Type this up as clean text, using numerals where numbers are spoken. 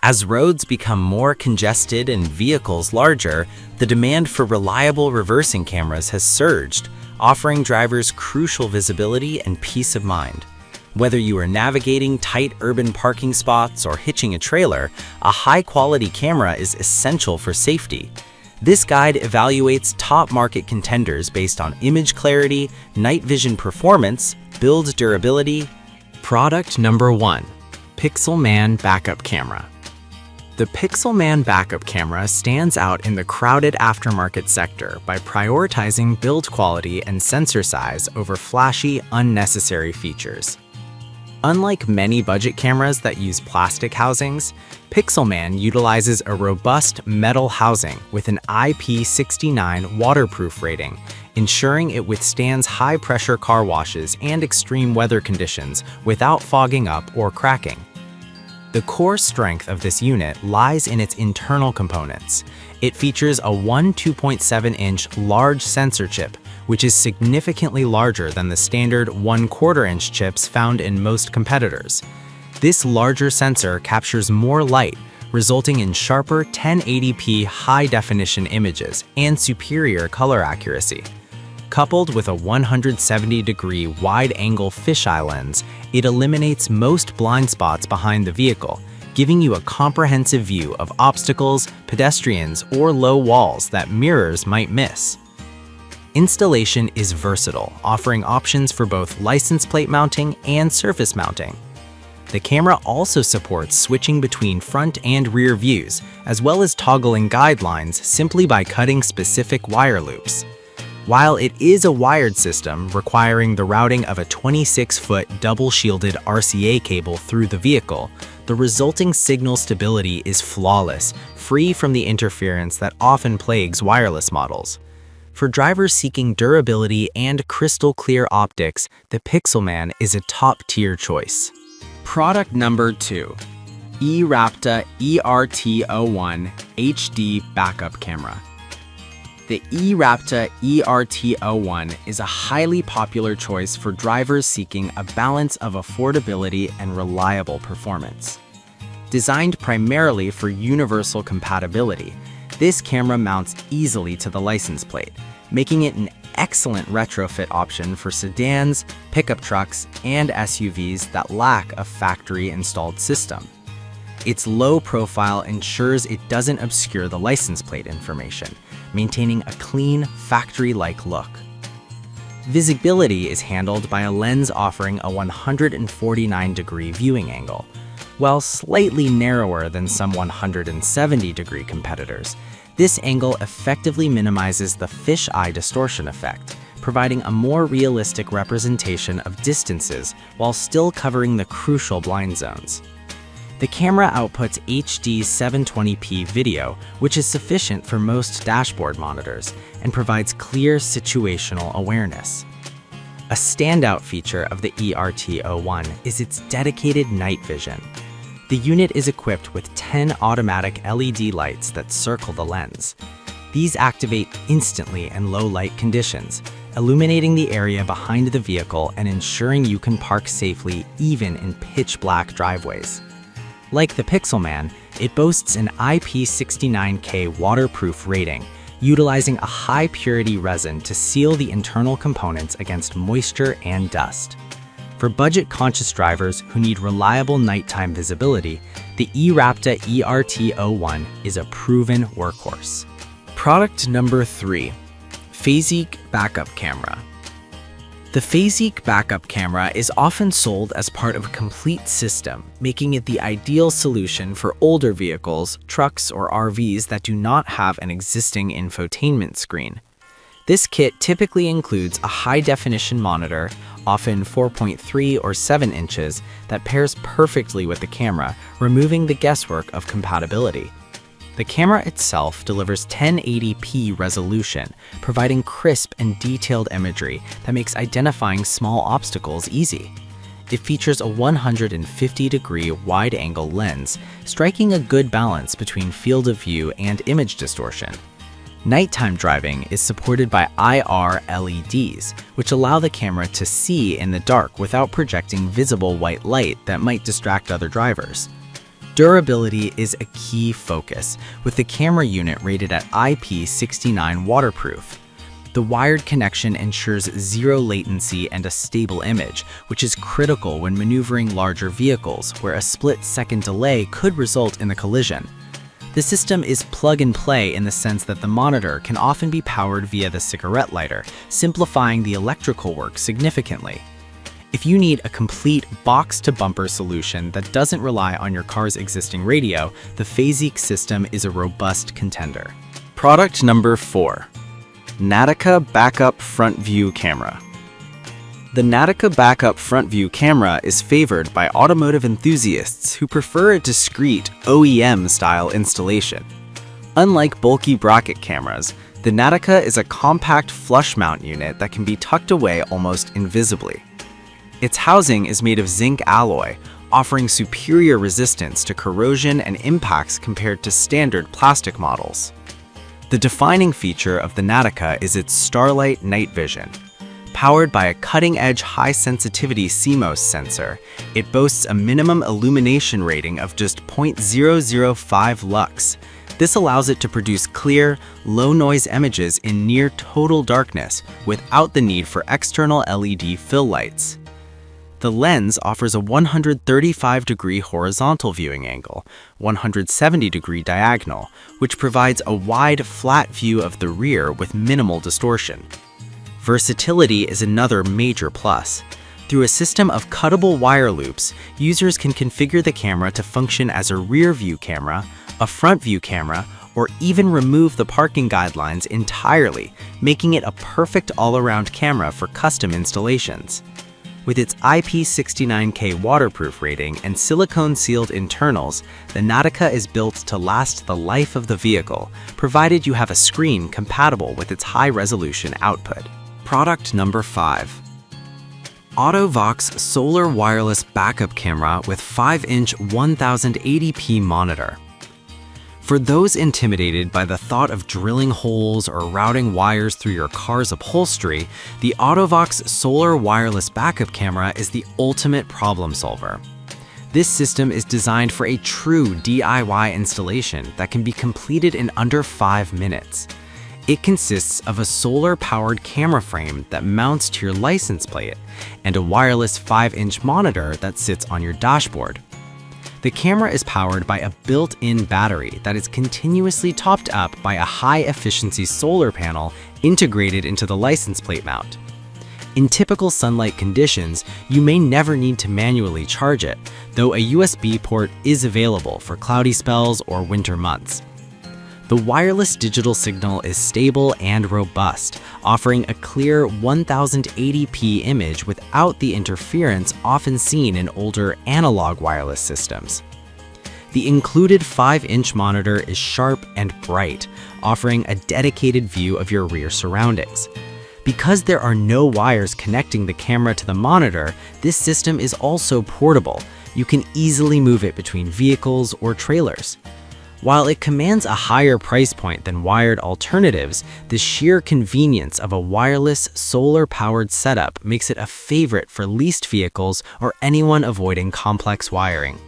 As roads become more congested and vehicles larger, the demand for reliable reversing cameras has surged, offering drivers crucial visibility and peace of mind. Whether you are navigating tight urban parking spots or hitching a trailer, a high-quality camera is essential for safety. This guide evaluates top market contenders based on image clarity, night vision performance, build durability. Product number 1. Pixelman Backup Camera. The Pixelman backup camera stands out in the crowded aftermarket sector by prioritizing build quality and sensor size over flashy, unnecessary features. Unlike many budget cameras that use plastic housings, Pixelman utilizes a robust metal housing with an IP69 waterproof rating, ensuring it withstands high-pressure car washes and extreme weather conditions without fogging up or cracking. The core strength of this unit lies in its internal components. It features a 2.7-inch large sensor chip, which is significantly larger than the standard 1/4-inch chips found in most competitors. This larger sensor captures more light, resulting in sharper 1080p high-definition images and superior color accuracy. Coupled with a 170-degree wide-angle fisheye lens, it eliminates most blind spots behind the vehicle, giving you a comprehensive view of obstacles, pedestrians, or low walls that mirrors might miss. Installation is versatile, offering options for both license plate mounting and surface mounting. The camera also supports switching between front and rear views, as well as toggling guidelines simply by cutting specific wire loops. While it is a wired system requiring the routing of a 26-foot double-shielded RCA cable through the vehicle, the resulting signal stability is flawless, free from the interference that often plagues wireless models. For drivers seeking durability and crystal-clear optics, the Pixelman is a top-tier choice. Product number 2. eRapta ERT01 HD Backup Camera. The eRapta ERT01 is a highly popular choice for drivers seeking a balance of affordability and reliable performance. Designed primarily for universal compatibility, this camera mounts easily to the license plate, making it an excellent retrofit option for sedans, pickup trucks, and SUVs that lack a factory-installed system. Its low profile ensures it doesn't obscure the license plate information, maintaining a clean, factory-like look. Visibility is handled by a lens offering a 149-degree viewing angle. While slightly narrower than some 170-degree competitors, this angle effectively minimizes the fisheye distortion effect, providing a more realistic representation of distances while still covering the crucial blind zones. The camera outputs HD 720p video, which is sufficient for most dashboard monitors, and provides clear situational awareness. A standout feature of the ERT01 is its dedicated night vision. The unit is equipped with 10 automatic LED lights that circle the lens. These activate instantly in low light conditions, illuminating the area behind the vehicle and ensuring you can park safely even in pitch-black driveways. Like the Pixelman, it boasts an IP69K waterproof rating, utilizing a high-purity resin to seal the internal components against moisture and dust. For budget-conscious drivers who need reliable nighttime visibility, the eRapta ERT01 is a proven workhorse. Product number 3. Phasic Backup Camera. The Phasic backup camera is often sold as part of a complete system, making it the ideal solution for older vehicles, trucks, or RVs that do not have an existing infotainment screen. This kit typically includes a high-definition monitor, often 4.3 or 7 inches, that pairs perfectly with the camera, removing the guesswork of compatibility. The camera itself delivers 1080p resolution, providing crisp and detailed imagery that makes identifying small obstacles easy. It features a 150-degree wide-angle lens, striking a good balance between field of view and image distortion. Nighttime driving is supported by IR LEDs, which allow the camera to see in the dark without projecting visible white light that might distract other drivers. Durability is a key focus, with the camera unit rated at IP69 waterproof. The wired connection ensures zero latency and a stable image, which is critical when maneuvering larger vehicles, where a split-second delay could result in a collision. The system is plug-and-play in the sense that the monitor can often be powered via the cigarette lighter, simplifying the electrical work significantly. If you need a complete box-to-bumper solution that doesn't rely on your car's existing radio, the Phasic system is a robust contender. Product number 4. Nautica Backup Front View Camera. The Nautica Backup Front View Camera is favored by automotive enthusiasts who prefer a discreet OEM-style installation. Unlike bulky bracket cameras, the Nautica is a compact flush mount unit that can be tucked away almost invisibly. Its housing is made of zinc alloy, offering superior resistance to corrosion and impacts compared to standard plastic models. The defining feature of the Nautica is its Starlight night vision. Powered by a cutting-edge high-sensitivity CMOS sensor, it boasts a minimum illumination rating of just 0.005 lux. This allows it to produce clear, low-noise images in near total darkness without the need for external LED fill lights. The lens offers a 135-degree horizontal viewing angle, 170-degree diagonal, which provides a wide, flat view of the rear with minimal distortion. Versatility is another major plus. Through a system of cuttable wire loops, users can configure the camera to function as a rear-view camera, a front-view camera, or even remove the parking guidelines entirely, making it a perfect all-around camera for custom installations. With its IP69K waterproof rating and silicone-sealed internals, the Nautica is built to last the life of the vehicle, provided you have a screen compatible with its high-resolution output. Product number 5. AutoVox Solar Wireless Backup Camera with 5-inch 1080p monitor. For those intimidated by the thought of drilling holes or routing wires through your car's upholstery, the AutoVox Solar Wireless Backup Camera is the ultimate problem solver. This system is designed for a true DIY installation that can be completed in under 5 minutes. It consists of a solar-powered camera frame that mounts to your license plate and a wireless 5-inch monitor that sits on your dashboard. The camera is powered by a built-in battery that is continuously topped up by a high-efficiency solar panel integrated into the license plate mount. In typical sunlight conditions, you may never need to manually charge it, though a USB port is available for cloudy spells or winter months. The wireless digital signal is stable and robust, offering a clear 1080p image without the interference often seen in older analog wireless systems. The included 5-inch monitor is sharp and bright, offering a dedicated view of your rear surroundings. Because there are no wires connecting the camera to the monitor, this system is also portable. You can easily move it between vehicles or trailers. While it commands a higher price point than wired alternatives, the sheer convenience of a wireless, solar-powered setup makes it a favorite for leased vehicles or anyone avoiding complex wiring.